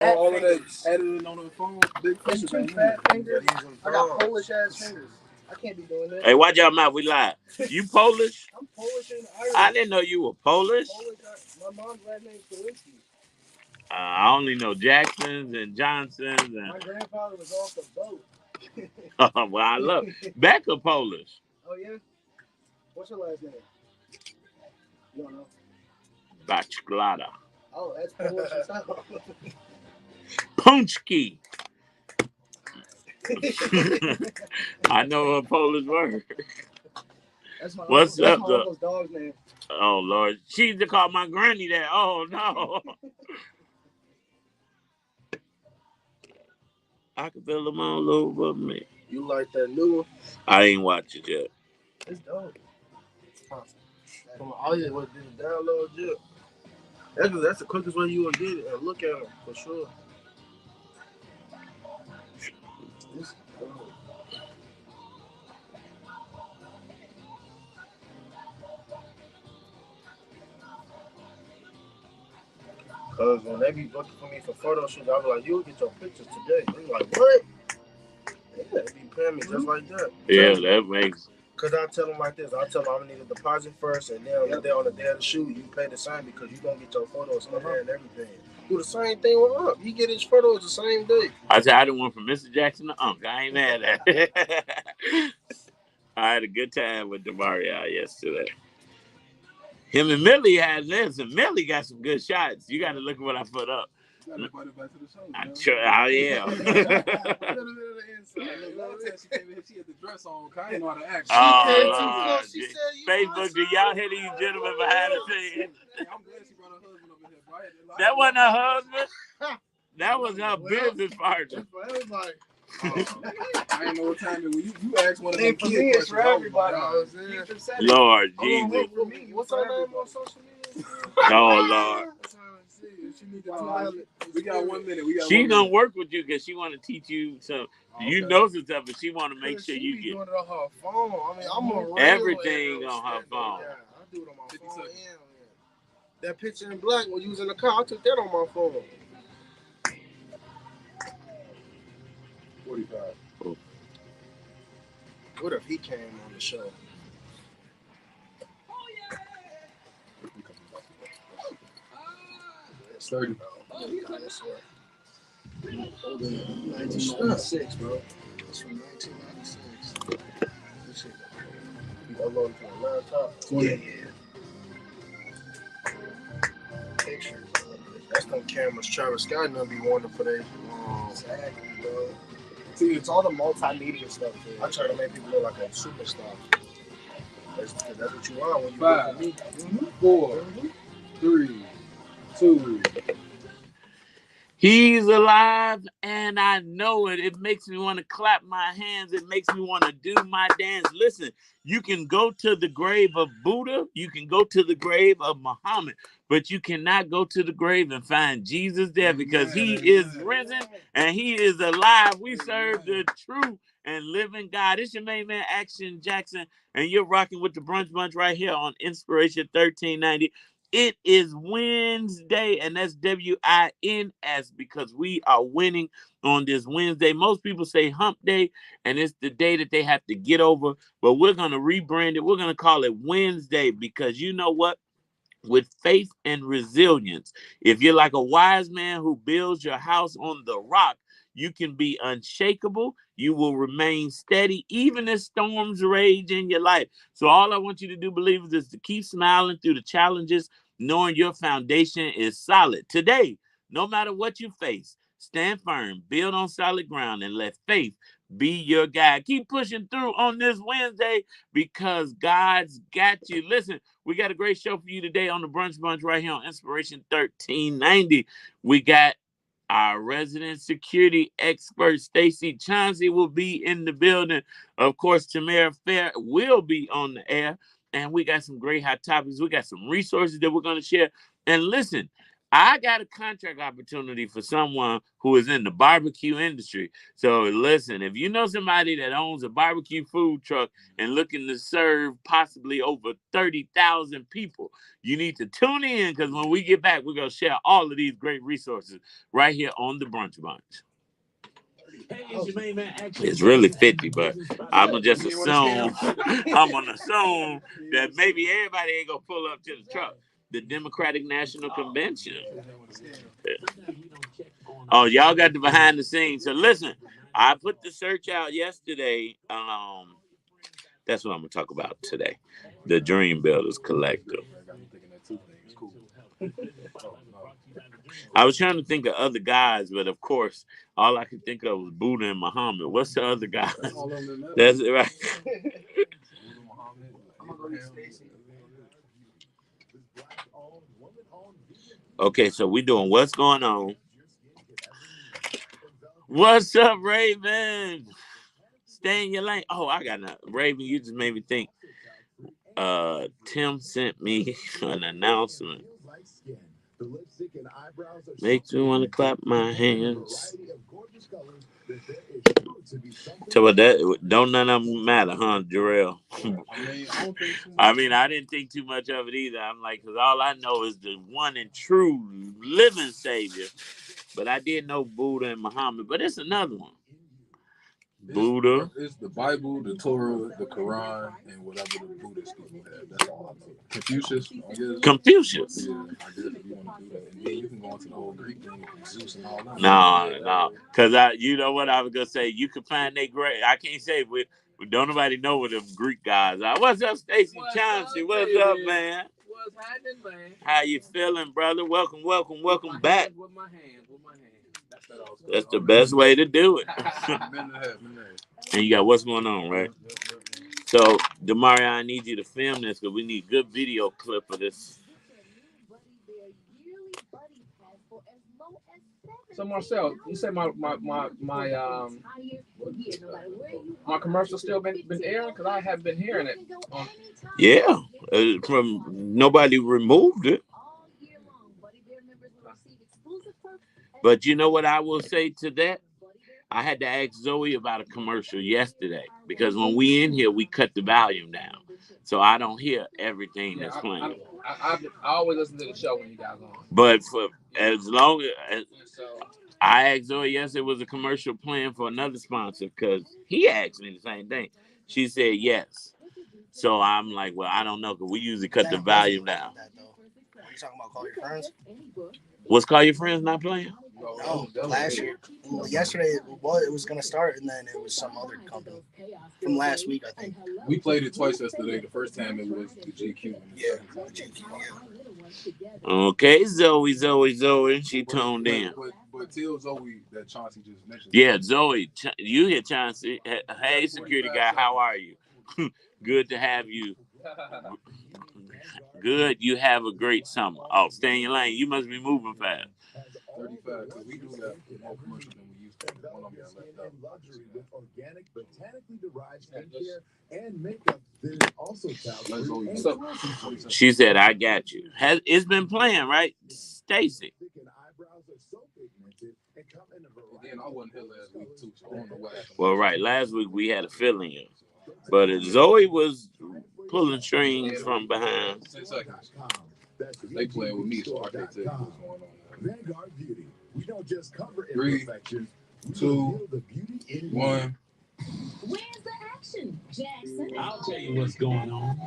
All of that editing on the phone, big It's two fat fingers. I got Polish ass fingers. I can't be doing this. Hey, watch your mouth. We live. You Polish? I'm Polish and Irish. I didn't know you were Polish. My mom's last name is Stacey. I only know Jacksons and Johnsons. And... My grandfather was off the boat. Well, I love Becca Polish. Oh, yeah? What's her last name? You don't know? Bachlada. Oh, that's Polish as hell. Punchki. I know a Polish word. That's my What's uncle, up, that's my uncle's dog's name. Oh, Lord. She used to call my granny that. Oh, no. I can feel them all over me. You like that new one? I ain't watch it yet. It's dope. Oh, yeah, what did it download yet? That's the quickest way you will get it and look at them, for sure. This Cause when they be looking for me for photo shoots, I be like, "You'll get your pictures today." They like, "What?" Yeah, they be paying me just like that. Yeah, that makes. Cause I tell them like this: I tell them I'm gonna need a deposit first, and then on the day of the shoot, you pay the same because you gonna get your photos in there and everything. Do the same thing with Unc. You get his photos the same day. I said I done went from Mr. Jackson to Unc. I ain't mad at it. I had a good time with Demario yesterday. Him and Millie had this, and Millie got some good shots. You got to look at what I put up. You gotta invite her back to the show. I am. She had the dress on. I didn't know how to act. She said, Facebook, do y'all hear these gentlemen behind the scenes? I'm glad she brought her husband over here. That wasn't her husband. That was her business partner. Like, I ain't know what time it was. You asked one of them For me, kids. it's for everybody. Lord Jesus. What's her name on social media? Oh, Lord. We got 1 minute. She's going to work with you because she want to teach you some. You know some stuff, but she want to make sure you get doing it on her phone. I mean, I'm a everything on her phone. Yeah, I do it on my phone. That picture in black when you was in the car, I took that on my phone. 45. Oh. What if he came on the show? It's 30. Oh, yeah, that's right. 1996, bro. It's from 1996. You uploaded from a laptop? Yeah. Pictures. That's them cameras Travis Scott and them be wanting for their. Exactly, bro. See, it's all the multimedia stuff, dude. I try to make people look like a superstar. That's what you want when you look at me. 4, 3, 2. He's alive, and I know it. It makes me want to clap my hands. It makes me want to do my dance. Listen, you can go to the grave of Buddha. You can go to the grave of Muhammad, but you cannot go to the grave and find Jesus there because he is risen and he is alive. We serve the true and living God. It's your main man, Action Jackson, and you're rocking with the Brunch Bunch right here on Inspiration 1390. It is Wednesday, and that's WINS because we are winning on this Wednesday. Most people say hump day, and it's the day that they have to get over, but we're going to rebrand it. We're going to call it Wednesday because you know what? With faith and resilience, if you're like a wise man who builds your house on the rock, you can be unshakable. You will remain steady, even as storms rage in your life. So all I want you to do, believers, is to keep smiling through the challenges, knowing your foundation is solid. Today, no matter what you face, stand firm, build on solid ground, and let faith be your guide. Keep pushing through on this Wednesday because God's got you. Listen, we got a great show for you today on the Brunch Bunch right here on Inspiration 1390. We got our resident security expert, Stacey Chauncey, will be in the building. Of course, Tamara Fair will be on the air. And we got some great hot topics. We got some resources that we're going to share. And listen, I got a contract opportunity for someone who is in the barbecue industry. So listen, if you know somebody that owns a barbecue food truck and looking to serve possibly over 30,000 people, you need to tune in, because when we get back, we're going to share all of these great resources right here on the Brunch Bunch. It's really 50, but I'm gonna just assume that maybe everybody ain't gonna pull up to the truck. The Democratic National Convention. Oh, y'all got the behind the scenes. So listen, I put the search out yesterday. That's what I'm gonna talk about today. The Dream Builders Collective. I was trying to think of other guys, but of course, all I could think of was Buddha and Muhammad. What's the other guys? That's it, right? Okay, so we doing what's going on. What's up, Raven? Stay in your lane. Oh, I got nothing. Raven, you just made me think. Tim sent me an announcement. Makes me want to clap my hands. So what that don't none of them matter, huh, Jarrell? I mean, I didn't think too much of it either. I'm like, because all I know is the one and true living Savior. But I did know Buddha and Muhammad, but it's another one. Buddha. It's the Bible, the Torah, the Quran, and whatever the Buddhist people have. That's all I know. Confucius, I guess. Confucius. Yeah, I guess if you want to do that. And then you can go into the whole Greek thing, Zeus and all that. No. Because you know what I was going to say? You can find they great. I can't say, but don't nobody know what them Greek guys are. What's up, Stacey Chauncey? What's up, man? What's happening, man? How you feeling, brother? Welcome back. With my hands. That's the best way to do it. And you got what's going on, right? So, Demario, I need you to film this because we need a good video clip of this. So Marcel, you said my commercial still been airing, because I haven't been hearing it. Yeah, from nobody removed it. But you know what I will say to that? I had to ask Zoe about a commercial yesterday, because when we in here, we cut the volume down, so I don't hear everything that's playing. I always listen to the show when you guys on. But for as long as I asked Zoe, yes, it was a commercial plan for another sponsor, because he asked me the same thing. She said yes. So I'm like, well, I don't know, because we usually cut the volume down. What are you talking about? Call Your Friends? What's Call Your Friends not playing? No, last year. Well, yesterday, it was going to start, and then it was some other company from last week, I think. We played it twice yesterday. The first time it was the GQ. Yeah, the GQ, yeah. Okay, Zoe, she toned in. But tell Zoe that Chauncey just mentioned. Yeah, Zoe, you hear Chauncey. Hey, security guy, how are you? Good to have you. Good, you have a great summer. Oh, stay in your lane. You must be moving fast. 35, because we do that more commercial than we used to. One of them got left out. Organic, botanically derived skincare and makeup that is also found. She said, I got you. It's been playing, right, Stacey? Again, I wasn't here last week, too, so I don't know what happened. Well, right. Last week we had a fill-in. But Zoe was pulling strings from behind. 10 seconds. They playing with me, so I can't tell you what's going on. Vanguard Beauty. We don't just cover 3, 2, 1. Where's the action, Jackson? I'll tell you what's going on.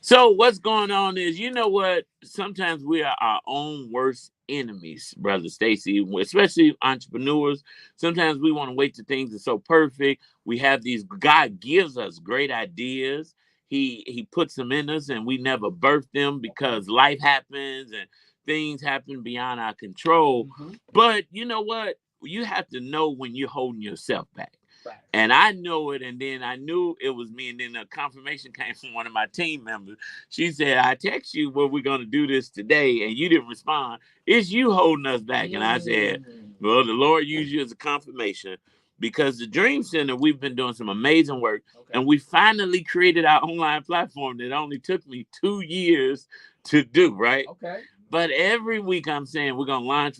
So what's going on is, you know what? Sometimes we are our own worst enemies, Brother Stacey, especially entrepreneurs. Sometimes we want to wait till things are so perfect. We have these, God gives us great ideas. He puts them in us, and we never birth them because life happens and things happen beyond our control. Mm-hmm. But you know what? You have to know when you're holding yourself back. Right. And I know it, and then I knew it was me, and then a confirmation came from one of my team members. She said, I text you, well, we're going to do this today, and you didn't respond. It's you holding us back. And I said, well, the Lord used you as a confirmation, because the Dream Center, we've been doing some amazing work, and we finally created our online platform that only took me 2 years to do, right? Okay. But every week I'm saying we're gonna launch,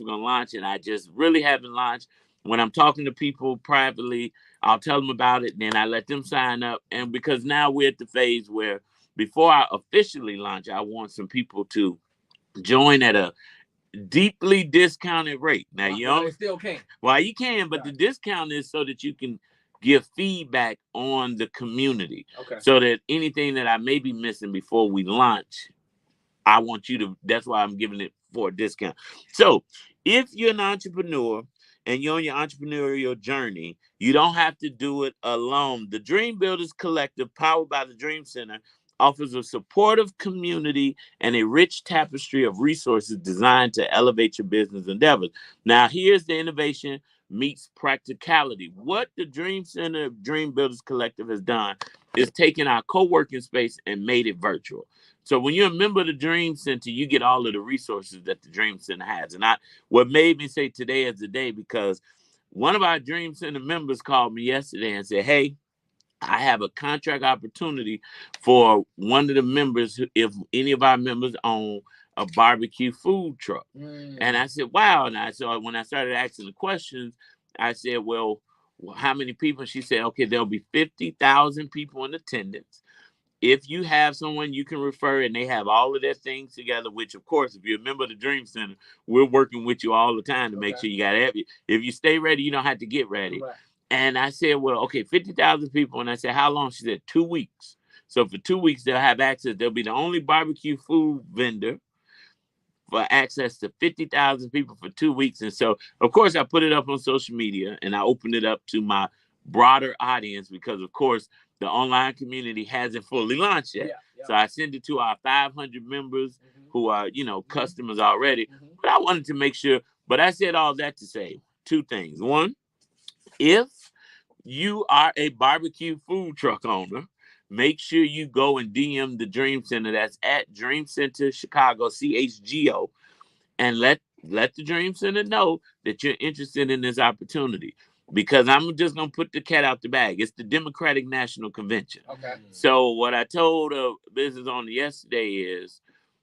and I just really haven't launched. When I'm talking to people privately, I'll tell them about it, then I let them sign up. And because now we're at the phase where before I officially launch, I want some people to join at a deeply discounted rate. Now you Well, they still can. well, you can, but the discount is so that you can give feedback on the community. Okay. So that anything that I may be missing before we launch, I want you to, that's why I'm giving it for a discount. So if you're an entrepreneur and you're on your entrepreneurial journey, you don't have to do it alone. The Dream Builders Collective, powered by the Dream Center, offers a supportive community and a rich tapestry of resources designed to elevate your business endeavors. Now, here's the innovation meets practicality. What the Dream Center Dream Builders Collective has done is taken our co-working space and made it virtual. So when you're a member of the Dream Center, you get all of the resources that the Dream Center has. And what made me say today is the day, because one of our Dream Center members called me yesterday and said, hey, I have a contract opportunity for one of the members, if any of our members own a barbecue food truck. And I said, wow. And when I started asking the questions, I said, well, how many people? She said, okay, there'll be 50,000 people in attendance. If you have someone you can refer and they have all of their things together, which of course, if you're a member of the Dream Center, we're working with you all the time to make sure you got every. If you stay ready, you don't have to get ready. Right. And I said, well, okay, 50,000 people. And I said, how long? She said, 2 weeks. So for 2 weeks, they'll have access. They'll be the only barbecue food vendor for access to 50,000 people for 2 weeks. And so, of course, I put it up on social media and I opened it up to my broader audience because, of course, the online community hasn't fully launched yet. So I sent it to our 500 members who are, customers already. But I wanted to make sure. But I said all that to say 2 things. One, if you are a barbecue food truck owner, make sure you go and DM the Dream Center. That's at Dream Center Chicago, CHGO, and let the Dream Center know that you're interested in this opportunity. Because I'm just going to put the cat out the bag. It's the Democratic National Convention. Okay. So what I told a business owner yesterday is,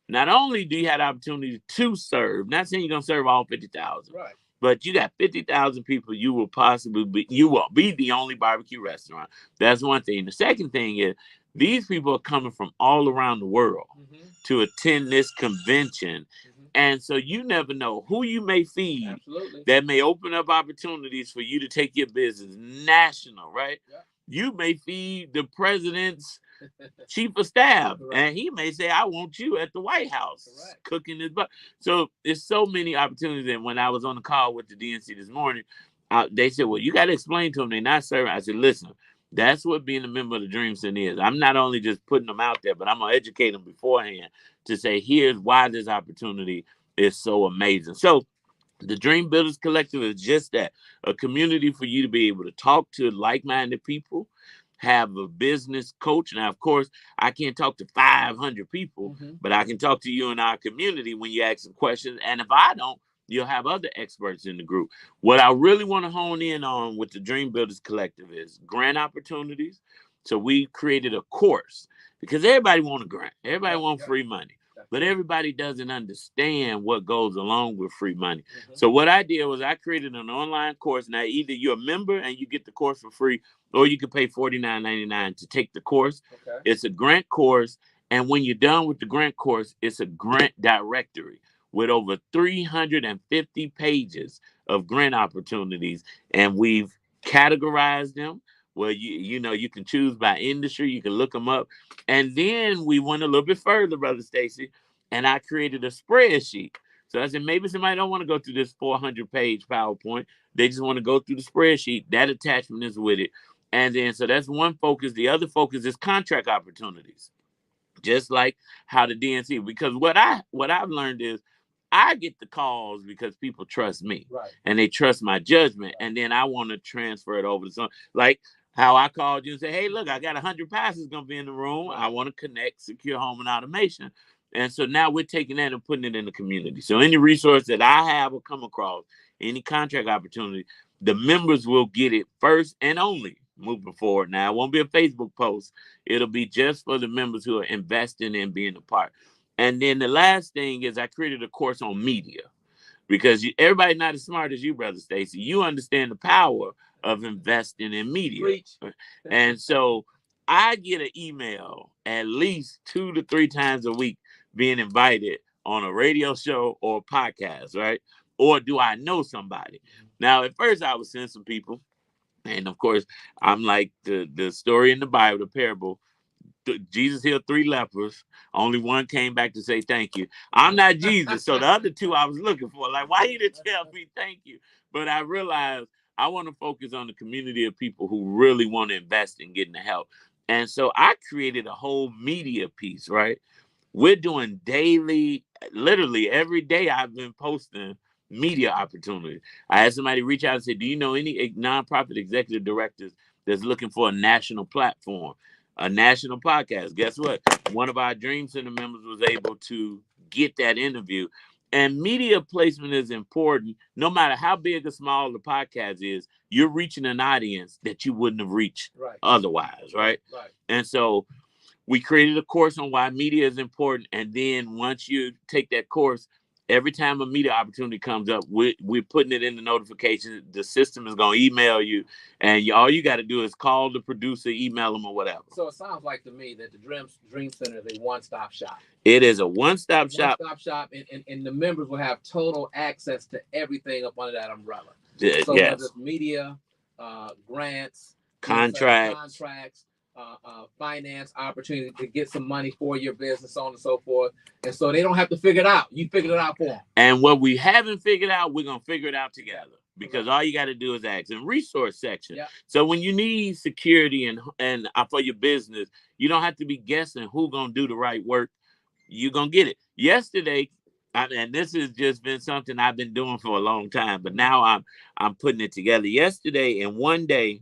not only do you have the opportunity to serve, not saying you're going to serve all 50,000, right, but you got 50,000 people. You will be the only barbecue restaurant. That's one thing. The second thing is, these people are coming from all around the world to attend this convention. And so you never know who you may feed. Absolutely. That may open up opportunities for you to take your business national, right? Yeah. You may feed the president's chief of staff, and he may say, I want you at the White House cooking this. So there's so many opportunities. And when I was on the call with the DNC this morning, they said, well, you got to explain to them they're not serving. I said, listen, that's what being a member of the Dream Center is. I'm not only just putting them out there, but I'm going to educate them beforehand to say, here's why this opportunity is so amazing. So the Dream Builders Collective is just that, a community for you to be able to talk to like-minded people, have a business coach. Now, of course, I can't talk to 500 people, but I can talk to you in our community when you ask some questions. And if I don't, you'll have other experts in the group. What I really want to hone in on with the Dream Builders Collective is grant opportunities. So we created a course because everybody wants a grant. Everybody wants free money. But everybody doesn't understand what goes along with free money. So what I did was I created an online course. Now, either you're a member and you get the course for free, or you can pay $49.99 to take the course. Okay. It's a grant course. And when you're done with the grant course, it's a grant directory with over 350 pages of grant opportunities. And we've categorized them. Well, you can choose by industry. You can look them up. And then we went a little bit further, Brother Stacey, and I created a spreadsheet. So I said, maybe somebody don't want to go through this 400-page PowerPoint. They just want to go through the spreadsheet. That attachment is with it. And then, so that's one focus. The other focus is contract opportunities, just like how the DNC, because what I've learned is I get the calls because people trust me, and they trust my judgment. And then I want to transfer it over to some, like how I called you and say, hey, look, I got 100 pastors going to be in the room. I want to connect secure home and automation. And so now we're taking that and putting it in the community. So any resource that I have or come across, any contract opportunity, the members will get it first and only moving forward. Now, it won't be a Facebook post. It'll be just for the members who are investing in being a part. And then the last thing is I created a course on media because everybody's not as smart as you, Brother Stacey. You understand the power of investing in media. Preach. And so I get an email at least 2 to 3 times a week being invited on a radio show or a podcast, right? Or do I know somebody? Now, at first I was sending some people. And of course, I'm like the story in the Bible, the parable. Jesus healed 3 lepers. Only one came back to say thank you. I'm not Jesus. So the other 2 I was looking for. Like, why you didn't tell me thank you? But I realized I want to focus on the community of people who really want to invest in getting the help. And so I created a whole media piece, right? We're doing daily, literally every day I've been posting media opportunities. I had somebody reach out and say, do you know any nonprofit executive directors that's looking for a national platform, a national podcast? Guess what? One of our Dream Center members was able to get that interview. And media placement is important. No matter how big or small the podcast is, you're reaching an audience that you wouldn't have reached otherwise, right? Right. And so we created a course on why media is important. And then once you take that course, every time a media opportunity comes up, we're putting it in the notifications. The system is going to email you. And all you got to do is call the producer, email them or whatever. So it sounds like to me that the Dream Center is a one-stop shop. It is a one-stop shop. One-stop shop. And the members will have total access to everything up under that umbrella. So Yes. whether it's media, grants, Contracts. Finance opportunity to get some money for your business, so on and so forth. And so they don't have to figure it out. You figured it out for them. And what we haven't figured out, we're going to figure it out together. Because all you got to do is ask. And resource section. Yep. So when you need security and for your business, you don't have to be guessing who's going to do the right work. You're going to get it. Yesterday, and this has just been something I've been doing for a long time, but now I'm putting it together. Yesterday, in one day,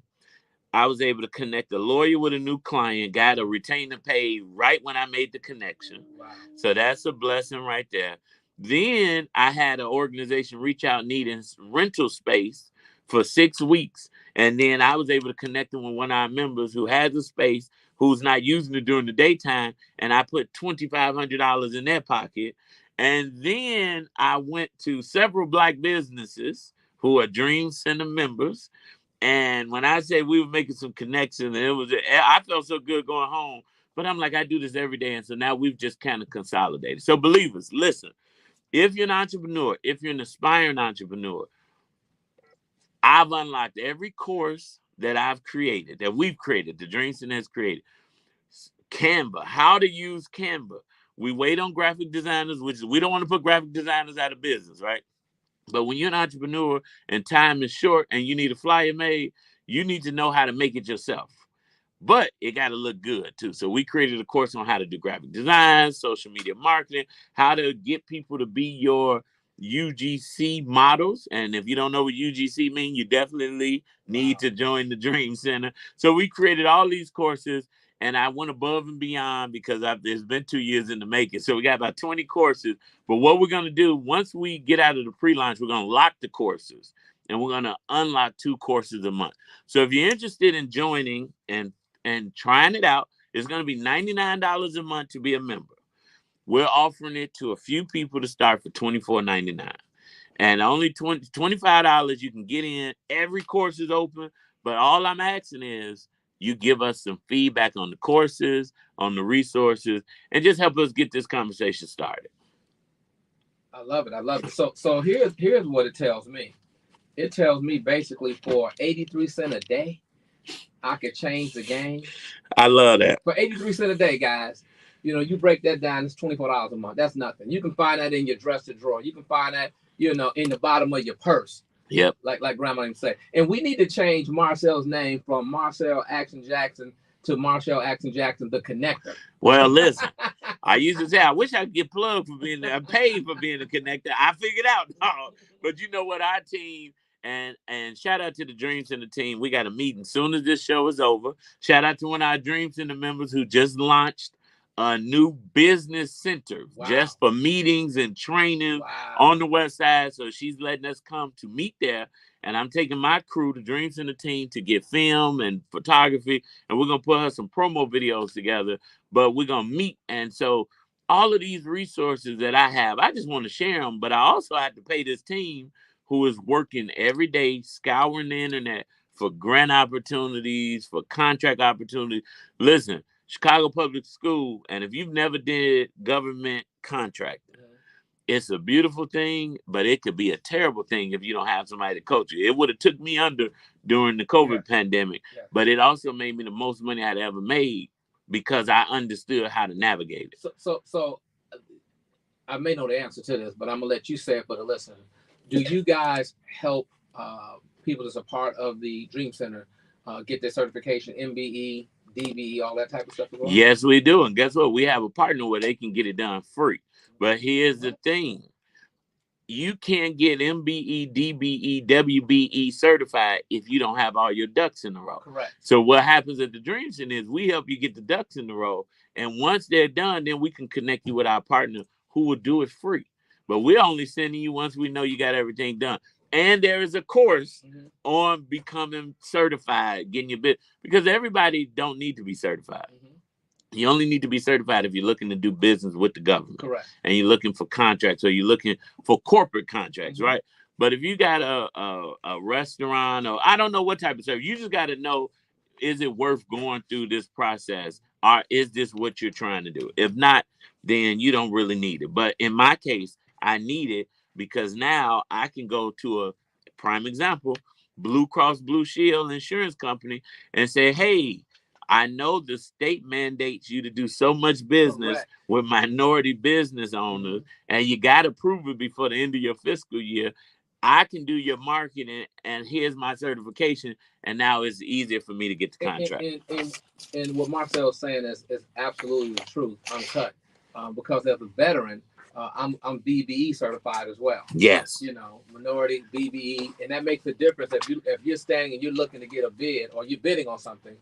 I was able to connect a lawyer with a new client, got a retainer pay right when I made the connection. Wow. So that's a blessing right there. Then I had an organization reach out needing rental space for 6 weeks. And then I was able to connect them with one of our members who has a space, who's not using it during the daytime. And I put $2,500 in their pocket. And then I went to several Black businesses who are Dream Center members. And when I say we were making some connections, and I felt so good going home. But I'm like, I do this every day. And so now we've just kind of consolidated. So believers, listen, if you're an entrepreneur, if you're an aspiring entrepreneur, I've unlocked every course that I've created, that we've created, the Dream Center has created. Canva, how to use Canva. We wait on graphic designers, which we don't want to put graphic designers out of business, right? But when you're an entrepreneur and time is short and you need a flyer made, you need to know how to make it yourself. But it got to look good, too. So we created a course on how to do graphic design, social media marketing, how to get people to be your UGC models. And if you don't know what UGC means, you definitely need to join the Dream Center. So we created all these courses. And I went above and beyond because it's been 2 years in the making. So we got about 20 courses. But what we're going to do, once we get out of the pre-launch, we're going to lock the courses. And we're going to unlock 2 courses a month. So if you're interested in joining and trying it out, it's going to be $99 a month to be a member. We're offering it to a few people to start for $24.99. And only $25 you can get in. Every course is open. But all I'm asking is, you give us some feedback on the courses, on the resources, and just help us get this conversation started. I love it. I love it. So here's what it tells me. It tells me basically for 83 cents a day, I could change the game. I love that. For 83 cents a day, guys, you break that down, it's $24 a month. That's nothing. You can find that in your dresser drawer. You can find that, in the bottom of your purse. Yep. Like Grandma even say. And we need to change Marcel's name from Marcel Action Jackson to Marcel Action Jackson, the connector. Well, listen, I used to say, I wish I could get plugged for paid for being a connector. I figured out. No. But you know what? Our team, and shout out to the Dream Center team. We got a meeting soon as this show is over. Shout out to one of our Dream Center members who just launched a new business center just for meetings and training on the West Side. So she's letting us come to meet there. And I'm taking my crew, the Dream Center team, to get film and photography. And we're going to put her some promo videos together. But we're going to meet. And so all of these resources that I have, I just want to share them, but I also have to pay this team who is working every day, scouring the internet for grant opportunities, for contract opportunities. Listen, Chicago Public School, and if you've never did government contracting, it's a beautiful thing, but it could be a terrible thing if you don't have somebody to coach you. It would have took me under during the COVID pandemic, but it also made me the most money I'd ever made because I understood how to navigate it. So I may know the answer to this, but I'm gonna let you say it for the listener. Do you guys help people that's a part of the Dream Center get their certification, MBE, DBE, all that type of stuff? Yes, we do. And guess what? We have a partner where they can get it done free. But here's the thing. You can't get MBE, DBE, WBE certified if you don't have all your ducks in a row. Correct. So what happens at the Dream Center is we help you get the ducks in the row. And once they're done, then we can connect you with our partner who will do it free. But we're only sending you once we know you got everything done. And there is a course on becoming certified, getting your bit, because everybody don't need to be certified. You only need to be certified if you're looking to do business with the government. Correct. And you're looking for contracts, or you're looking for corporate contracts, right? But if you got a restaurant, or I don't know what type of service, you just got to know, is it worth going through this process? Or is this what you're trying to do? If not, then you don't really need it. But in my case, I need it because now I can go to a prime example, Blue Cross Blue Shield insurance company, and say, hey, I know the state mandates you to do so much business with minority business owners, and you got to prove it before the end of your fiscal year. I can do your marketing, and here's my certification, and now it's easier for me to get the contract. And what Marcel is saying is absolutely the truth, uncut. Because as a veteran, I'm BBE certified as well. Yes. You know, minority BBE, and that makes a difference if you're standing and you're looking to get a bid, or you're bidding on something.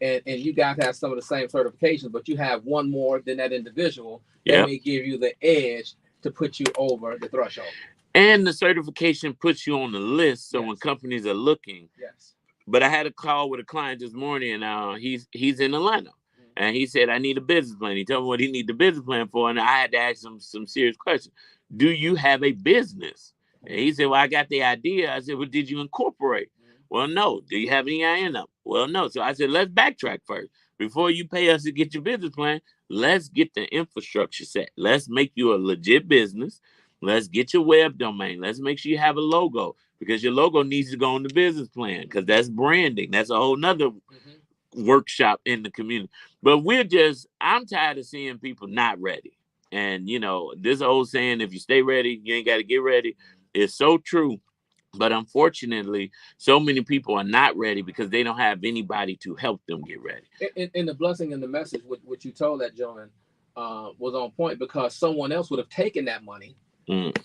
And you guys have some of the same certifications, but you have one more than that individual that may give you the edge to put you over the threshold. And the certification puts you on the list, so when companies are looking. Yes. But I had a call with a client this morning, and he's in Atlanta, and he said, I need a business plan. He told me what he needs the business plan for, and I had to ask him some serious questions. Do you have a business? And he said, well, I got the idea. I said, well, did you incorporate? Well, no. Do you have any EIN up? Well, no. So I said, let's backtrack first. Before you pay us to get your business plan, let's get the infrastructure set. Let's make you a legit business. Let's get your web domain. Let's make sure you have a logo, because your logo needs to go on the business plan, because that's branding. That's a whole nother workshop in the community. But I'm tired of seeing people not ready. And, you know, this old saying, if you stay ready, you ain't got to get ready. It's so true. But unfortunately, so many people are not ready because they don't have anybody to help them get ready. And the blessing in the message, what you told that gentleman was on point, because someone else would have taken that money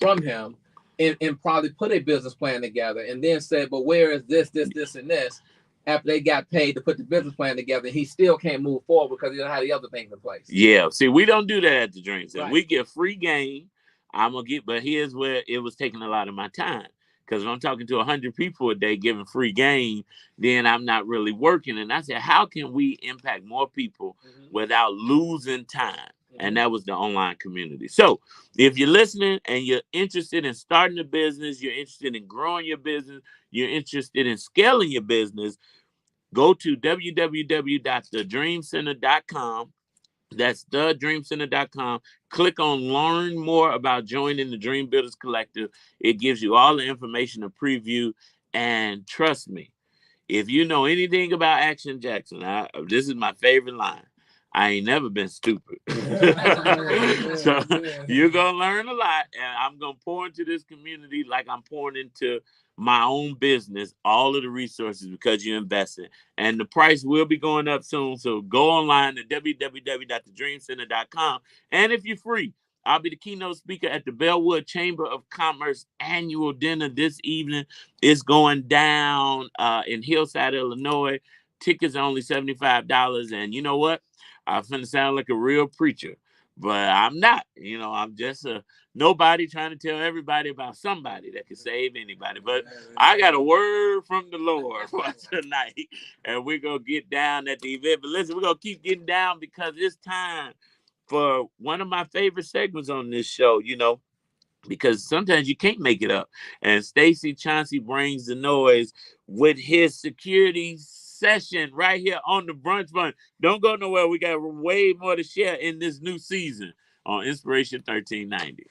from him and probably put a business plan together and then said, but where is this, and this? After they got paid to put the business plan together, he still can't move forward because he don't have the other things in place. Yeah. See, we don't do that at the Dream Center. We get free game. But here's where it was taking a lot of my time. Because if I'm talking to 100 people a day giving free game, then I'm not really working. And I said, how can we impact more people without losing time? And that was the online community. So if you're listening and you're interested in starting a business, you're interested in growing your business, you're interested in scaling your business, go to www.thedreamcenter.com. That's thedreamcenter.com. Click on learn more about joining the Dream Builders Collective. It gives you all the information to preview. And trust me, if you know anything about Action Jackson, this is my favorite line. I ain't never been stupid. So you're going to learn a lot. And I'm going to pour into this community like I'm pouring into my own business, all of the resources, because you invested. And the price will be going up soon. So go online to www.thedreamcenter.com. And if you're free, I'll be the keynote speaker at the Bellwood Chamber of Commerce annual dinner this evening. It's going down in Hillside, Illinois. Tickets are only $75. And you know what? I'm finna sound like a real preacher, but I'm not. You know, I'm just a nobody trying to tell everybody about somebody that can save anybody. But I got a word from the Lord for tonight, and we're going to get down at the event. But listen, we're going to keep getting down because it's time for one of my favorite segments on this show, you know, because sometimes you can't make it up. And Stacey Chauncey brings the noise with his security session right here on the Brunch Fund. Don't go nowhere. We got way more to share in this new season on Inspiration 1390.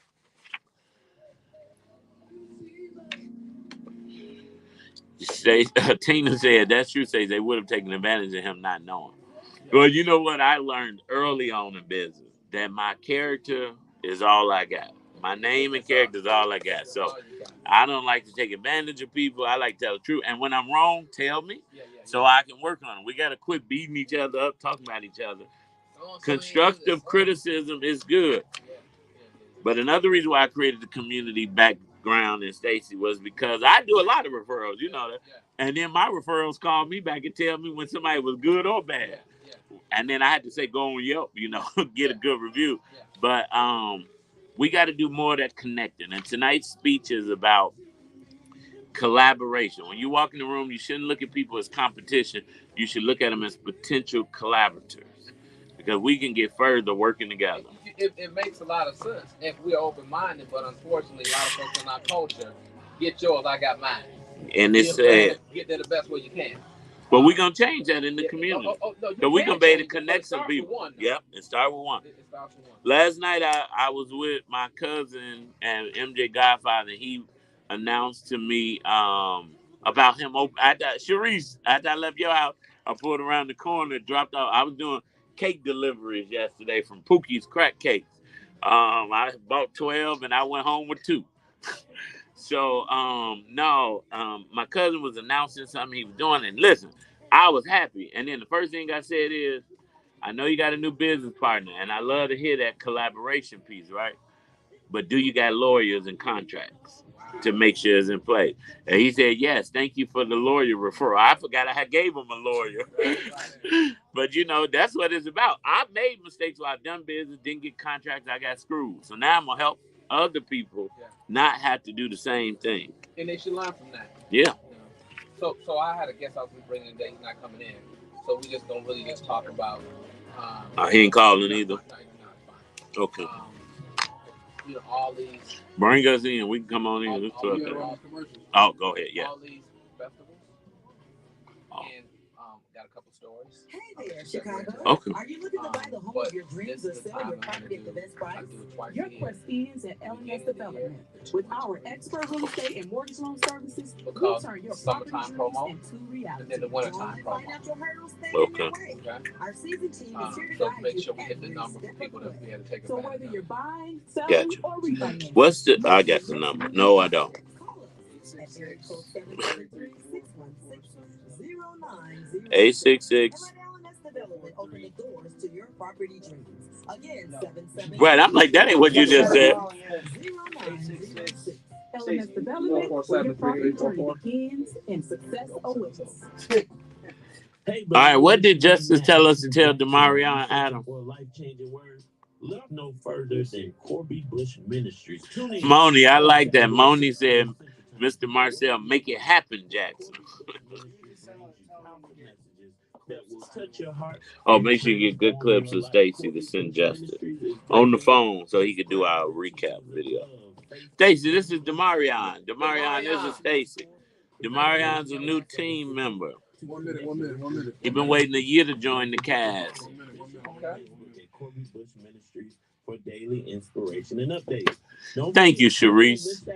Tina said, that's true, says they would have taken advantage of him not knowing. Well, you know what I learned early on in business? That my character is all I got. My name and character is all I got. So I don't like to take advantage of people. I like to tell the truth. And when I'm wrong, tell me so I can work on it. We got to quit beating each other up, talking about each other. Constructive criticism is good. But another reason why I created the community background in Stacey was because I do a lot of referrals, you know that. And then my referrals call me back and tell me when somebody was good or bad. And then I had to say, go on Yelp, you know, get a good review. But we got to do more of that connecting. And tonight's speech is about collaboration. When you walk in the room, you shouldn't look at people as competition. You should look at them as potential collaborators. Because we can get further working together. It makes a lot of sense if we're open-minded, but unfortunately, a lot of folks in our culture, get yours, I got mine. And it's sad. Get there the best way you can. But we're going to change that in the community. So we're going to be able to connect some people. Yep, and start with one. Last night, I was with my cousin and MJ Godfather. He announced to me about him. Sharice, after I left your house, I pulled around the corner, dropped off. I was doing cake deliveries yesterday from Pookie's Crack Cakes. I bought 12 and I went home with 2. So, my cousin was announcing something he was doing, and listen, I was happy. And then the first thing I said is, I know you got a new business partner, and I love to hear that collaboration piece, right? But do you got lawyers and contracts to make sure it's in place? And he said, yes, thank you for the lawyer referral. I forgot I gave him a lawyer. But, you know, that's what it's about. I've made mistakes where I've done business, didn't get contracts, I got screwed. So now I'm going to help other people not have to do the same thing. And they should learn from that. Yeah. So I had a guest I was bringing today. He's not coming in. So we just don't really just talk about. He ain't calling either. No, okay. You know, all these. Bring us in. We can come on in. Oh, go ahead. Yeah. All these festivals. And got a couple stories. Hey there, Chicago. Okay. Are you looking to buy the home of your dreams or sell your property at the best price? Your quest ends at LMS Development. With our expert real estate and mortgage loan services, we turn your property dreams into reality. And then the wintertime promo. Financial hurdles stand Okay. in your way. Our seasoned team is here to So guide make you sure we hit the every number for step people of the that way. we had to take So advantage whether of. you're buying, selling, Gotcha. or refinancing, What's the? I got the number. No, I don't. call us at area code 773-616-0906. 866. Development open the doors to your property dreams. Again, 773. Right, I'm like, that ain't what you just said. 0906. LMS Development, where your property journey begins and success awaits. All right, what did Justice tell us to tell Demarion Adam? Look no further than Corby Bush Ministries. Moni, I like that. Moni said, Mr. Marcel, make it happen, Jackson. Oh, make sure you get good clips of Stacey to send Justice on the phone so he could do our recap video. Stacey, this is Demarion. Demarion, this is Stacey. Demarion's a new team member. 1 minute. He's been waiting a year to join the cast. Corby Bush Ministries for daily inspiration and updates. Thank you, Sharice.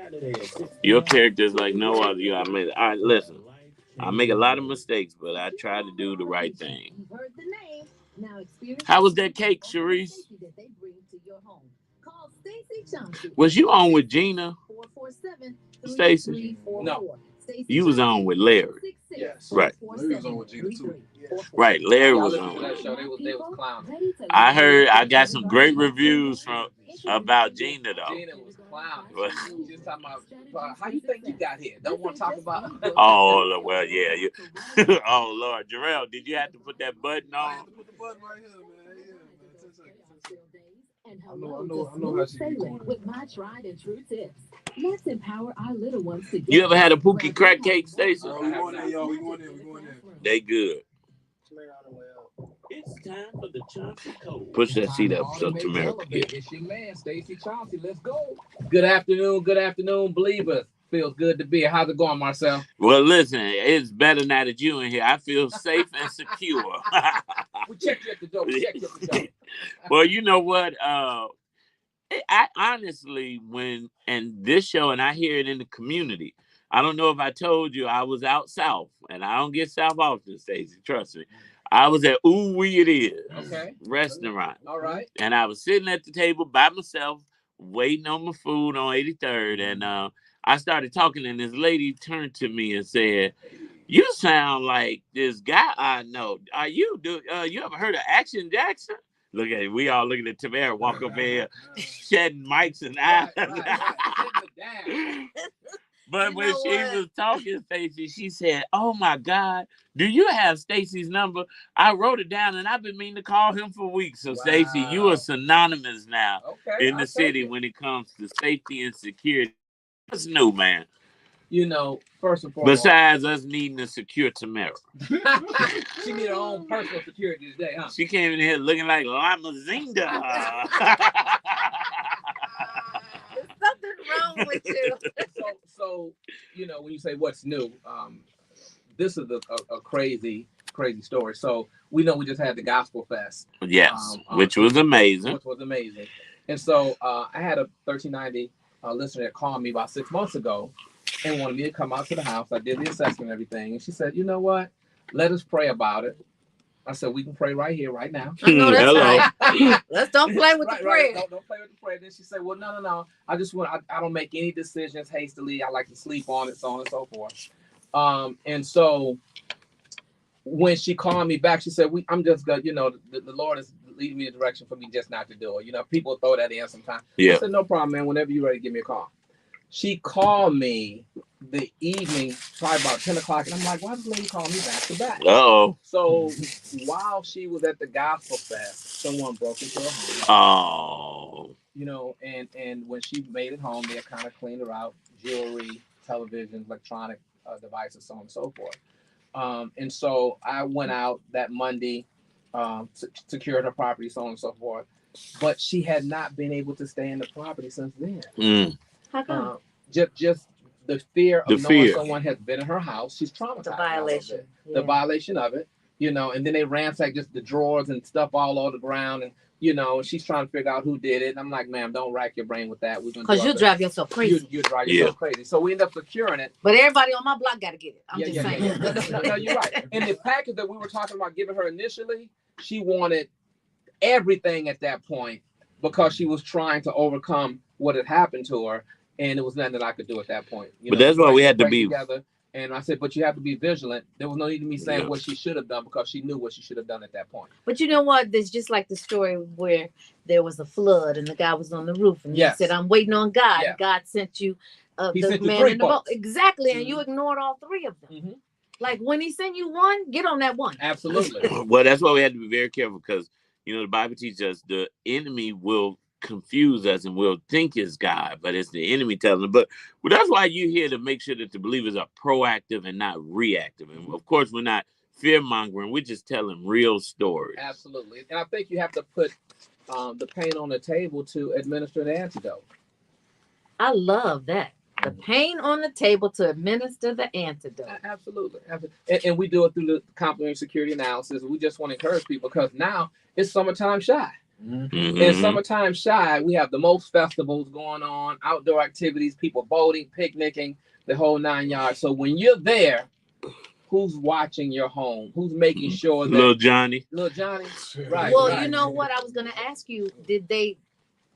Your character is like no other. All right, listen. I make a lot of mistakes, but I try to do the right thing. How was that cake, Sharice? Was you on with Gina, Stacey? No. You was on with Larry. Yes. Right. Larry was on with Gina too. Right, Larry was That on. show. They was clowning. I heard. I got some great reviews about Gina though. Gina was clowning. She was just talking about how you think you got here. Don't want to talk about. Oh well, yeah. You, oh Lord, Jarrell, did you have to put that button I on? had to put the button right here, man. Yeah, man. 10 seconds. I know how she be going. With my tried and true tips. Let's empower our little ones to get. You ever had a Pookie crack cake, Stacey? We going there, y'all. We going there. They good. It's time for the Chauncey Code. Push that seat up so Tamara can get. It's your man, Stacey Chauncey. Let's go. Good afternoon, believers. Feels good to be here. How's it going, Marcel? Well, listen, it's better now that you in here. I feel safe and secure. We checked you at the door. Well, you know what? I honestly, and this show, and I hear it in the community. I don't know if I told you I was out south, and I don't get south often, Stacey. Trust me. I was at Ooh Wee It Is restaurant. All right. And I was sitting at the table by myself, waiting on my food on 83rd, and I started talking, and this lady turned to me and said, "You sound like this guy I know. Are you you ever heard of Action Jackson?" Look at it. We all looking at Tamara walk up here, shedding mics and eyes. But when she was talking, Stacey, she said, "Oh my God, do you have Stacey's number? I wrote it down, and I've been meaning to call him for weeks." So, Stacey, you are synonymous now in the city when it comes to safety and security. What's new, man? You know, first and foremost, besides us needing to secure Tamara. She need her own personal security today, huh? She came in here looking like Lamazinda. There's something wrong with you. So, you know, when you say what's new, this is a crazy story. So we know we just had the Gospel Fest. Yes, which was amazing. And so I had a 1390 listener that called me about 6 months ago and wanted me to come out to the house. I did the assessment and everything. And she said, "You know what? Let us pray about it." I said, "We can pray right here, right now." I know that's right. Let's don't play with the prayer. Don't play with the prayer. Then she said, "Well, no. I just want. I don't make any decisions hastily. I like to sleep on it, so on and so forth." And so when she called me back, she said, "I'm just gonna, you know, the Lord is leading me in a direction for me just not to do it. You know, people throw that in sometimes." Yeah. I said, "No problem, man. Whenever you're ready, give me a call." She called me the evening, probably about 10 o'clock, and I'm like, "Why does the lady call me back to back?" Uh-oh. So while she was at the Gospel Fest, someone broke into her home. Oh. You know, and when she made it home, they kind of cleaned her out, jewelry, television, electronic devices, so on and so forth. And so I went out that Monday, secured her property, so on and so forth. But she had not been able to stay in the property since then. Mm. How come? Just the fear of knowing someone has been in her house. She's traumatized. The violation. The violation of it, you know, and then they ransack just the drawers and stuff all over the ground, and you know, she's trying to figure out who did it. And I'm like, "Ma'am, don't rack your brain with that. Because you drive yourself crazy. You drive yourself crazy." So we end up securing it. But everybody on my block got to get it. I'm just saying. No, you're right. And the package that we were talking about giving her initially, she wanted everything at that point because she was trying to overcome what had happened to her. And it was nothing that I could do at that point. But that's why we had to be together. And I said, "But you have to be vigilant." There was no need to me saying what she should have done because she knew what she should have done at that point. But you know what? There's just like the story where there was a flood and the guy was on the roof and he said, "I'm waiting on God." Yeah. God sent you He the sent you man 3 in the boat. folks. Exactly. And you ignored all 3 of them. Mm-hmm. Like when he sent you one, get on that one. Absolutely. Well, that's why we had to be very careful because, you know, the Bible teaches us the enemy will confuse us and we'll think it's God, but it's the enemy telling them. But that's why you're here to make sure that the believers are proactive and not reactive. And of course, we're not fear mongering. We're just telling real stories. Absolutely. And I think you have to put the pain on the table to administer the antidote. I love that. The pain on the table to administer the antidote. Absolutely. And we do it through the complementary security analysis. We just want to encourage people because now it's summertime shy. Mm-hmm. In summertime shy, we have the most festivals going on, outdoor activities, people boating, picnicking, the whole 9 yards. So when you're there, who's watching your home? Who's making sure that Little Johnny, right? Well, right. You know what? I was going to ask you, did they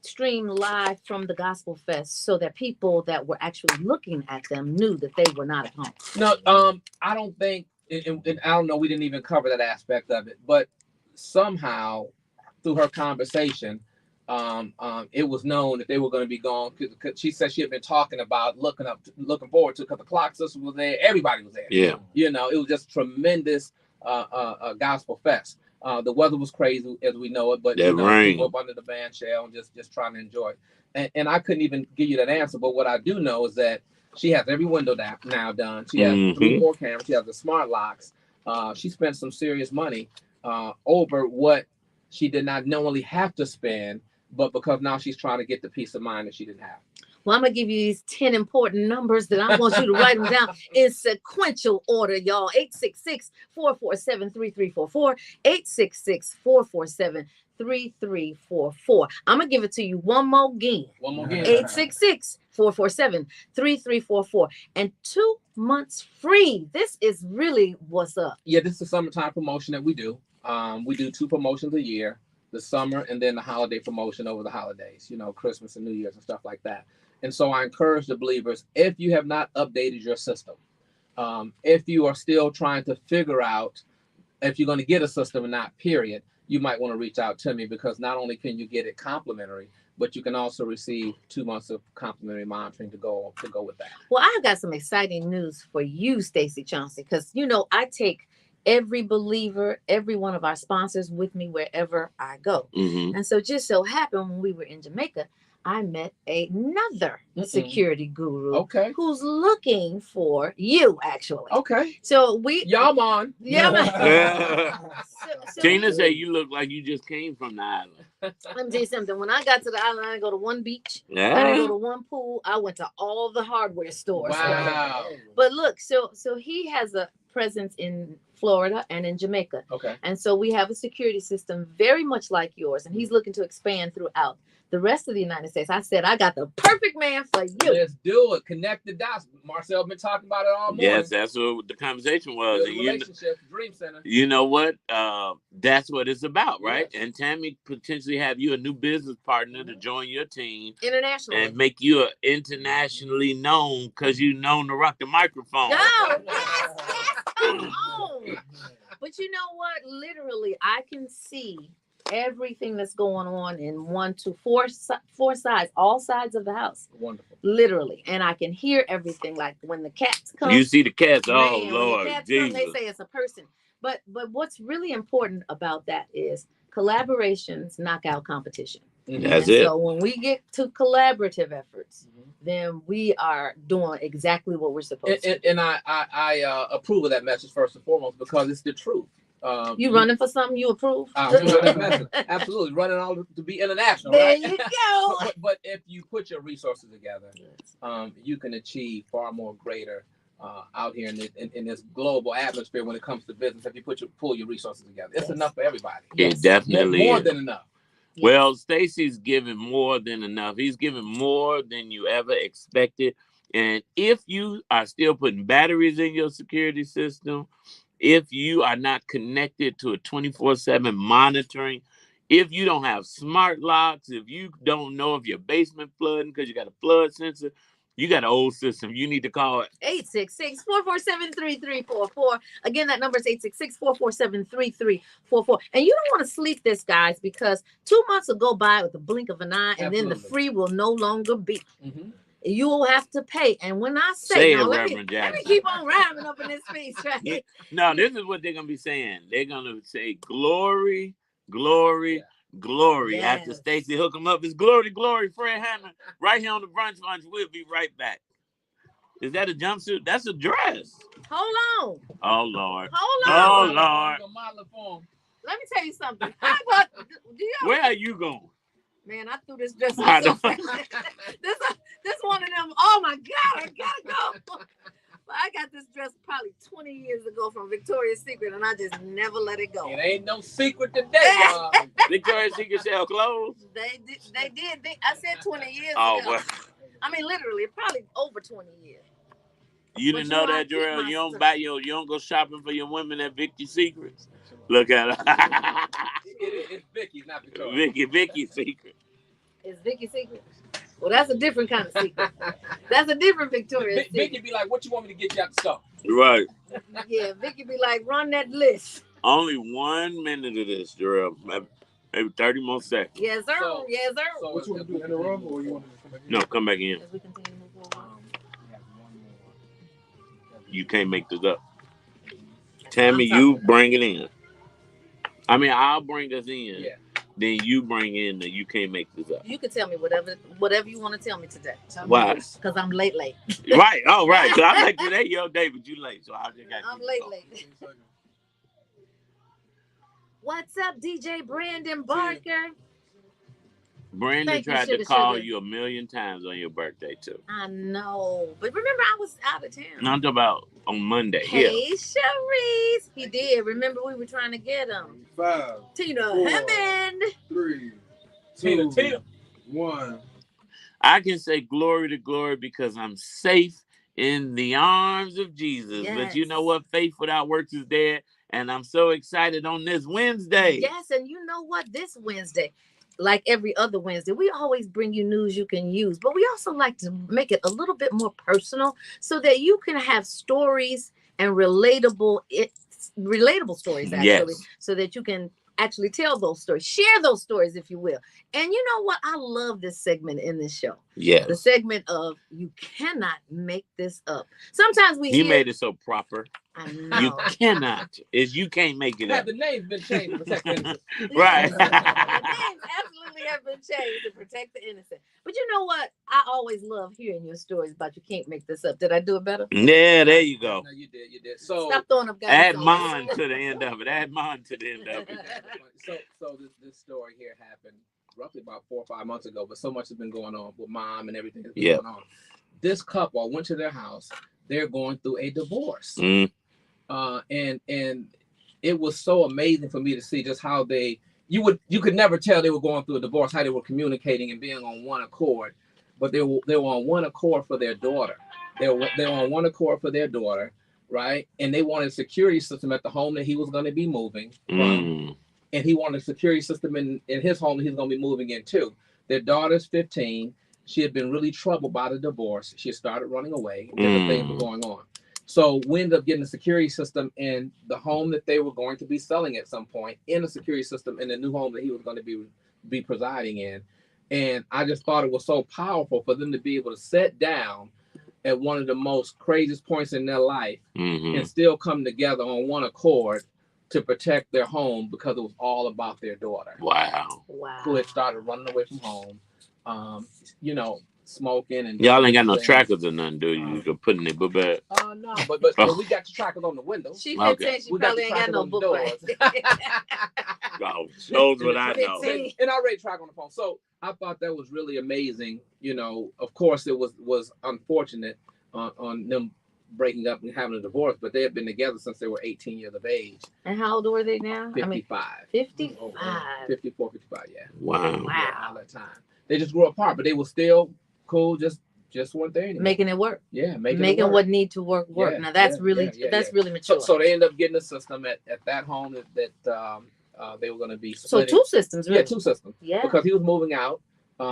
stream live from the Gospel Fest so that people that were actually looking at them knew that they were not at home? No, I don't think, and I don't know, we didn't even cover that aspect of it, but somehow through her conversation, it was known that they were going to be gone. Cause she said she had been talking about looking forward to, because the clock system was there, everybody was there. Yeah, you know, it was just tremendous Gospel Fest. The weather was crazy as we know it, but that rain. People up under the band shell and just trying to enjoy it. And I couldn't even give you that answer, but what I do know is that she has every window now done. She has 3 more cameras. She has the smart locks. She spent some serious money over what she did not knowingly have to spend, but because now she's trying to get the peace of mind that she didn't have. Well, I'm going to give you these 10 important numbers that I want you to write them down in sequential order, y'all. 866-447-3344. 866-447-3344. I'm going to give it to you one more again. 866-447-3344. And 2 months free. This is really what's up. Yeah, this is a summertime promotion that we do. We do 2 promotions a year, the summer and then the holiday promotion over the holidays, Christmas and New Year's and stuff like that. And so I encourage the believers, if you have not updated your system, if you are still trying to figure out if you're going to get a system or not, period, you might want to reach out to me, because not only can you get it complimentary, but you can also receive 2 months of complimentary monitoring to go with that. Well, I've got some exciting news for you, Stacey Chauncey, because, I take every believer, every one of our sponsors with me wherever I go. Mm-hmm. And so just so happened when we were in Jamaica, I met another security guru who's looking for you, actually. Okay. So y'all on. Yeah, man. Tina said you look like you just came from the island. Let me tell you something. When I got to the island, I didn't go to one beach. Yeah. I didn't go to one pool. I went to all the hardware stores. Wow. But look, so he has a presence in Florida and in Jamaica. Okay. And so we have a security system very much like yours, and he's looking to expand throughout the rest of the United States. I said, I got the perfect man for you. Let's do it. Connect the dots. Marcel been talking about it all morning. Yes, that's what the conversation was. Relationships, Dream Center. You know what? That's what it's about, right? Yes. And Tammy potentially have you a new business partner to join your team internationally and make you internationally known, because you known to rock the microphone. No, yes, come on. But you know what? Literally, I can see everything that's going on in 1 to 4 sides, all sides of the house. Wonderful. Literally. And I can hear everything. Like when the cats come. You see the cats. Man, oh, Lord. When the cats Jesus. come, they say it's a person. But what's really important about that is collaborations knock out competition. That's it. So when we get to collaborative efforts, then we are doing exactly what we're supposed to. And I approve of that message first and foremost, because it's the truth. You running for something you approve? Absolutely, running all to be international. There right? you go. But if you put your resources together, you can achieve far more greater out here in this global atmosphere when it comes to business. If you pull your resources together, it's enough for everybody. It definitely more than enough. Well, Stacey's giving more than enough. He's giving more than you ever expected. And if you are still putting batteries in your security system, if you are not connected to a 24/7 monitoring, if you don't have smart locks, if you don't know if your basement flooding because you got a flood sensor, you got an old system. You need to call it 866-447-3344. Again, that number is 866-447-3344. And you don't want to sleep this, guys, because 2 months will go by with the blink of an eye, and then the free will no longer be. You will have to pay. And when I say now, let me keep on rhyming up in this piece, right? No, this is what they're going to be saying. They're going to say, glory, glory, glory. Yes. After Stacey hook them up, it's glory, glory. Fred Hammond, right here on the Brunch. We'll be right back. Is that a jumpsuit? That's a dress. Hold on. Oh, Lord. Hold on. Oh, Lord. Let me tell you something. Where are you going? Man, I threw this dress on so fast. This one of them, oh my God, I gotta go. But I got this dress probably 20 years ago from Victoria's Secret, and I just never let it go. It ain't no secret today, y'all. Victoria's Secret sell clothes? They did. I said 20 years ago. Well. I mean, literally, probably over 20 years. You didn't know that, Jarrell? You don't go shopping for your women at Vicky's Secrets? Look at her. It's Vicky, not Victoria. Vicky's Secret. It's Vicky's Secret? Well, that's a different kind of secret. That's a different Victoria's Secret. Vicky be like, what you want me to get you out the store? Right. Yeah, Vicky be like, run that list. Only 1 minute of this, Jarrell. Maybe 30 more seconds. Yes, sir. Yes, sir. So what you want to do in the room, or you want to come back in? No, come back in. As we continue to move forward. You can't make this up. Tammy, you bring it in. I mean, I'll bring us in. Yeah. Then you bring in the you can't make this up. You can tell me whatever you want to tell me today. Why? Because I'm late. Right. Oh, right. So I'm like, today, yo, David, you late. So I just got I'm late. What's up, DJ Brandon Barker? Brandon tried to call you a million times on your birthday, too. I know. But remember, I was out of town. No, I'm talking about on Monday. Hey, Sharice. He did. Remember, we were trying to get him. 5, Tina 4, Hammond. 3, 2, 1. I can say glory to glory because I'm safe in the arms of Jesus. Yes. But you know what? Faith without works is dead. And I'm so excited on this Wednesday. Yes, and you know what? This Wednesday, like every other Wednesday, we always bring you news you can use, but we also like to make it a little bit more personal so that you can have stories and relatable stories, actually, yes. so that you can actually tell those stories, share those stories, if you will. And you know what? I love this segment in this show. Yes. The segment of you cannot make this up. Sometimes He made it so proper. I know. You cannot. You can't make it up. The name's been changed to protect the innocent. Right. The names absolutely have been changed to protect the innocent. But you know what? I always love hearing your stories about you can't make this up. Did I do it better? Yeah, there you go. No, you did. So stop throwing up guys. Add mine to the end of it. So this story here happened roughly about 4 or 5 months ago, but so much has been going on with mom and everything that's been going on. This couple, I went to their house. They're going through a divorce. And it was so amazing for me to see just how you could never tell they were going through a divorce, how they were communicating and being on one accord, but they were on one accord for their daughter. They were on one accord for their daughter, right? And they wanted a security system at the home that he was going to be moving from. And he wanted a security system in his home that he's going to be moving into. Their daughter's 15. She had been really troubled by the divorce. She had started running away. Different things were going on. So we ended up getting a security system in the home that they were going to be selling at some point, in a security system in the new home that he was going to be presiding in. And I just thought it was so powerful for them to be able to sit down at one of the most craziest points in their life and still come together on one accord to protect their home because it was all about their daughter. Wow. Who had started running away from home, smoking and y'all ain't got no trackers or nothing, do you? You can put in the book bag. No, but we got the trackers on the windows. She 15, she probably ain't got no book bag. Oh, shows what I know. And I already track on the phone. So I thought that was really amazing. Of course it was unfortunate on them breaking up and having a divorce, but they had been together since they were 18 years of age. And how old were they now? 55. 55. 54, 55, yeah. Wow. Yeah, all that time. They just grew apart, but they were still cool, just weren't there anymore. Making it work. Yeah, making what need to work. Yeah, now that's really mature. So they ended up getting a system at that home that they were going to be splitting. So 2 systems, really. Yeah, 2 systems. Yeah. Because he was moving out.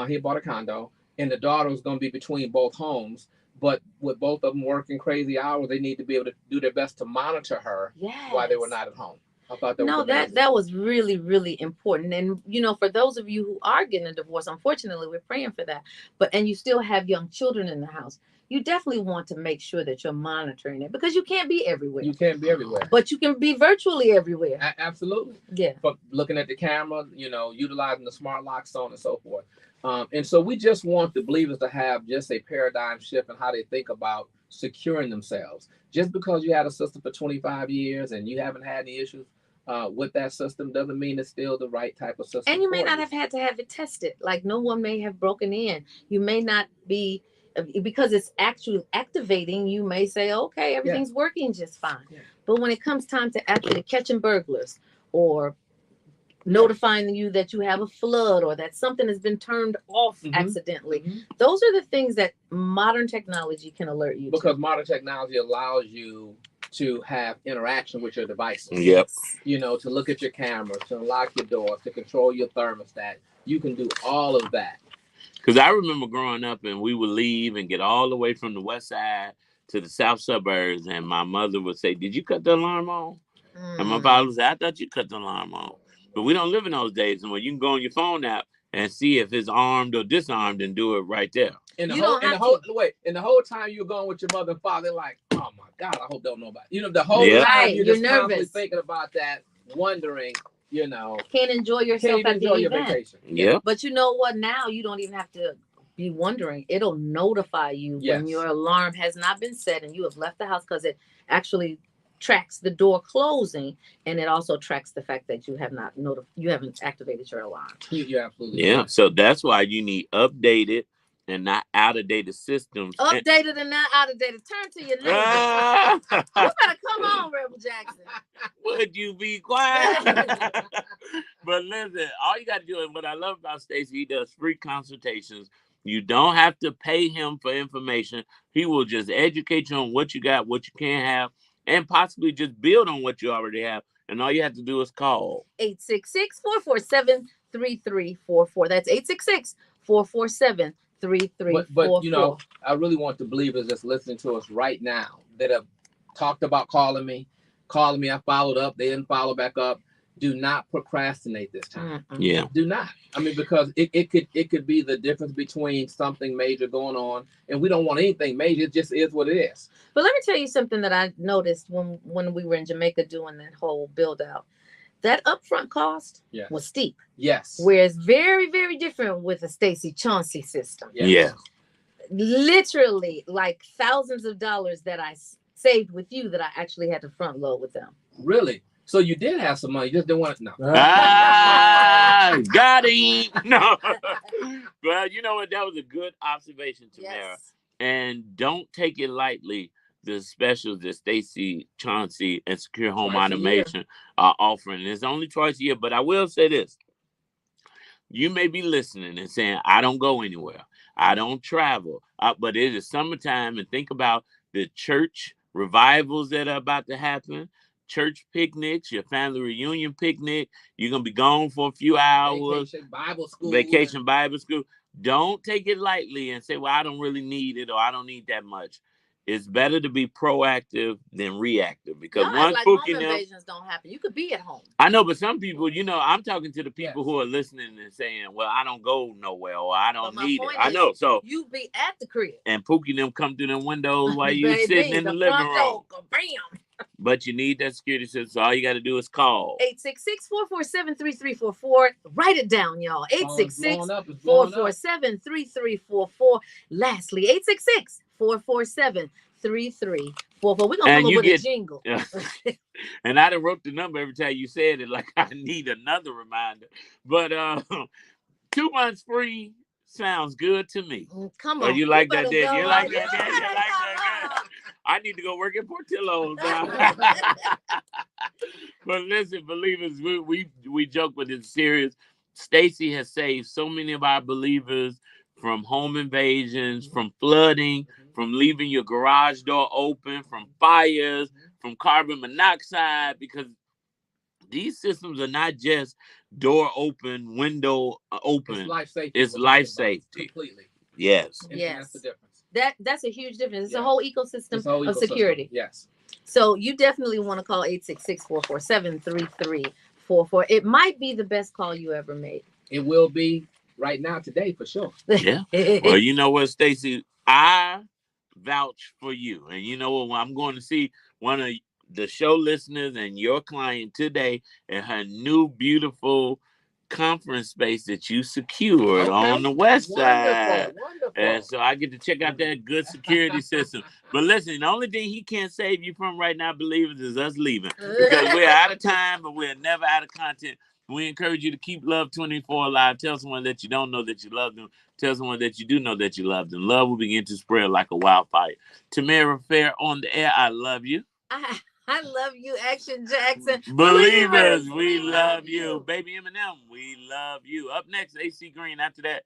He bought a condo, and the daughter was going to be between both homes. But with both of them working crazy hours, they need to be able to do their best to monitor her while they were not at home. I thought that was really, really important. And for those of you who are getting a divorce, unfortunately, we're praying for that. And you still have young children in the house. You definitely want to make sure that you're monitoring it because you can't be everywhere. You can't be everywhere, but you can be virtually everywhere. Absolutely. Yeah. But looking at the camera, utilizing the smart locks, so on and so forth. And so we just want the believers to have just a paradigm shift in how they think about securing themselves. Just because you had a system for 25 years and you haven't had any issues with that system doesn't mean it's still the right type of system. And you may not have had to have it tested. Like no one may have broken in. You may not be, because it's actually activating, you may say, okay, everything's working just fine. Yeah. But when it comes time to actually catching burglars or notifying you that you have a flood or that something has been turned off accidentally. Those are the things that modern technology can alert you because to. Modern technology allows you to have interaction with your devices. Yep. To look at your cameras, to unlock your doors, to control your thermostat. You can do all of that. Because I remember growing up and we would leave and get all the way from the west side to the south suburbs and my mother would say, "Did you cut the alarm on?" And my father would say, "I thought you cut the alarm on." But we don't live in those days, and when you can go on your phone app and see if it's armed or disarmed and do it right there. And the whole time you're going with your mother and father, like, oh my God, I hope don't know about it. The whole time you're just constantly thinking about that, wondering, can't enjoy yourself at the event. Vacation. Yeah. But you know what? Now you don't even have to be wondering. It'll notify you when your alarm has not been set and you have left the house because it actually tracks the door closing, and it also tracks the fact that you haven't activated your alarm. You're absolutely right. So that's why you need updated and not out-of-date systems. Updated and not out-of-date. Turn to your neighbor. You better come on, Rebel Jackson. Would you be quiet? But listen, all you got to do, and what I love about Stacey, he does free consultations. You don't have to pay him for information. He will just educate you on what you got, what you can't have, and possibly just build on what you already have. And all you have to do is call 866-447-3344. That's 866-447-3344. But you know, I really want the believers that's listening to us right now that have talked about calling me. I followed up. They didn't follow back up. Do not procrastinate this time. Yeah. Do not. I mean, because it could be the difference between something major going on, and we don't want anything major. It just is what it is. But let me tell you something that I noticed when we were in Jamaica doing that whole build out. That upfront cost was steep. Yes. Whereas very, very different with the Stacey Chauncey system. Yeah. Literally like thousands of dollars that I saved with you that I actually had to front load with them. Really? So you did have some money, you just didn't want it. No. Got him. No. But you know what? That was a good observation, Tamara. Yes. And don't take it lightly. The specials that Stacey Chauncey and Secure Home Automation are offering. It's only twice a year, but I will say this. You may be listening and saying, I don't go anywhere. I don't travel. But it is summertime, and think about the church revivals that are about to happen. Church picnics, your family reunion picnic. You're going to be gone for a few hours. Vacation Bible school. Don't take it lightly and say, well, I don't really need it, or I don't need that much. It's better to be proactive than reactive, because once home invasions don't happen, you could be at home. I know, but some people, you know, I'm talking to the people who are listening and saying, well, I don't go nowhere, or I don't need it. I know. So you be at the crib. And Pookie them come through them windows while you sitting in the living room. Bam. But you need that security system. So all you got to do is call 866-447-3344. Write it down, y'all. 866-447-3344. Lastly, 866-447-3344. We're gonna come up with a jingle. And I done wrote the number every time you said it, like I need another reminder. But 2 months free sounds good to me. Come on. You like that, Dad? You like that, Dad? You like that? I need to go work at Portillo's. But listen, believers, we joke, but it's serious. Stacey has saved so many of our believers from home invasions, from flooding, from leaving your garage door open, from fires, from carbon monoxide, because these systems are not just door open, window open. It's life safety. It's life safety. Completely. Yes. Yes. That's the difference. That's a huge difference. It's a whole ecosystem of security. Yes. So you definitely want to call 866-447-3344. It might be the best call you ever made. It will be right now, today, for sure. Yeah. Well, you know what, Stacey? I vouch for you. And you know what? I'm going to see one of the show listeners and your client today in her new, beautiful conference space that you secured on the west side. Wonderful. And so I get to check out that good security system. But listen, the only thing he can't save you from right now, believers, is us leaving. Because we're out of time, but we're never out of content. We encourage you to keep Love 24 alive. Tell someone that you don't know that you love them. Tell someone that you do know that you love them. Love will begin to spread like a wildfire. Tamara Fair on the air. I love you. I love you, Action Jackson. Believers, we love you. Baby Eminem, we love you. Up next, AC Green. After that,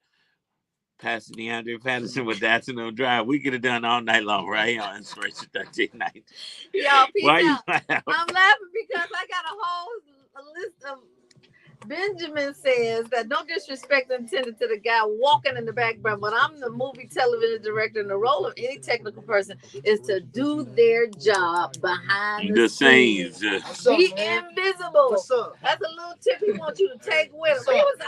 Pastor DeAndre Patterson with That's No Drive. We get it done all night long right here on Inspiration 13 Night. Y'all, peace out. I'm laughing because I got a whole list of Benjamin says that no disrespect intended to the guy walking in the background, but I'm the movie television director, and the role of any technical person is to do their job behind the scenes. Be invisible. That's a little tip he wants you to take with him. He was